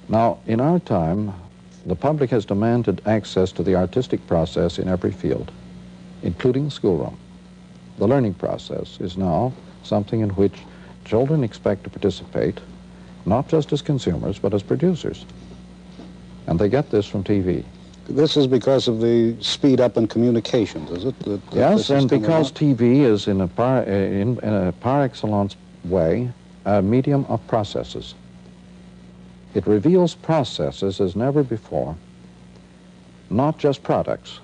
Now, in our time, the public has demanded access to the artistic process in every field, including the schoolroom. The learning process is now something in which children expect to participate, not just as consumers, but as producers. And they get this from TV. This is because of the speed up in communications, is it? Yes, and because TV is in a par excellence way a medium of processes. It reveals processes as never before, not just products.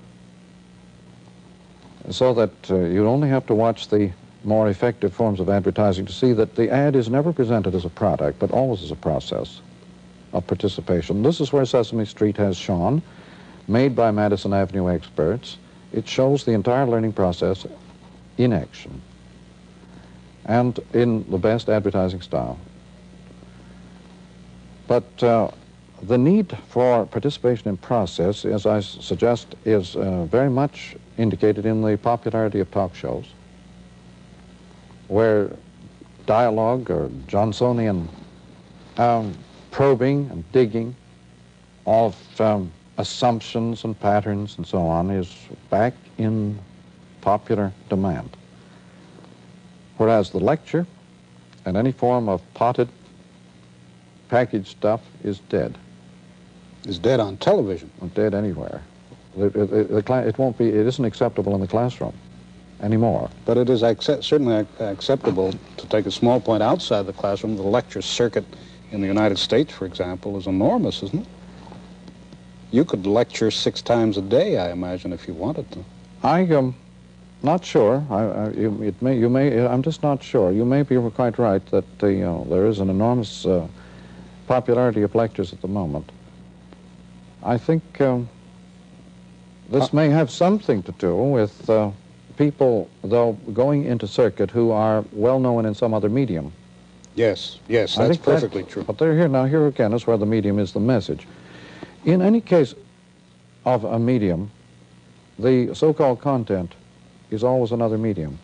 So that you only have to watch the more effective forms of advertising to see that the ad is never presented as a product, but always as a process of participation. This is where Sesame Street has shone, made by Madison Avenue experts. It shows the entire learning process in action and in the best advertising style. But the need for participation in process, as I suggest, is very much indicated in the popularity of talk shows, where dialogue or Johnsonian probing and digging of assumptions and patterns and so on is back in popular demand. Whereas the lecture and any form of potted packaged stuff is dead. Is dead on television. Dead anywhere. It isn't acceptable in the classroom anymore. But it is certainly acceptable to take a small point outside the classroom. The lecture circuit in the United States, for example, is enormous, isn't it? You could lecture 6 times a day, I imagine, if you wanted to. I'm not sure. I'm just not sure. You may be quite right that there is an enormous popularity of lectures at the moment. I think this may have something to do with people, though, going into circuit who are well known in some other medium. Yes, that's perfectly true. But here again is where the medium is the message. In any case of a medium, the so-called content is always another medium.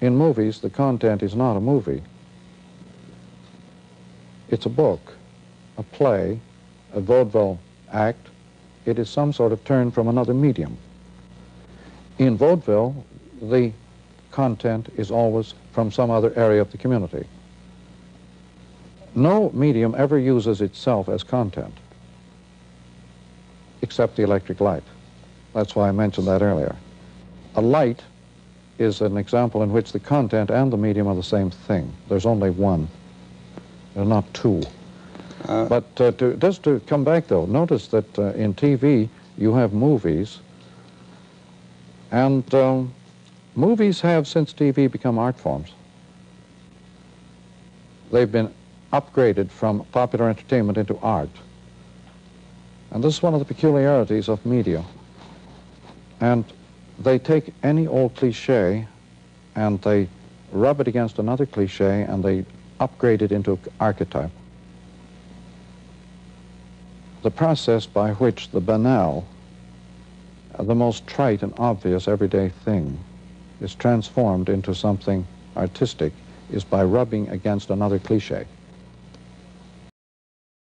In movies, the content is not a movie. It's a book, a play, a vaudeville act. It is some sort of turn from another medium. In vaudeville, the content is always from some other area of the community. No medium ever uses itself as content, except the electric light. That's why I mentioned that earlier. A light is an example in which the content and the medium are the same thing. There's only one. There are not two. But just to come back, though, notice that in TV you have movies, and movies have, since TV, become art forms. They've been upgraded from popular entertainment into art. And this is one of the peculiarities of media. And they take any old cliche and they rub it against another cliche and they upgrade it into archetype. The process by which the banal, the most trite and obvious everyday thing is transformed into something artistic is by rubbing against another cliche.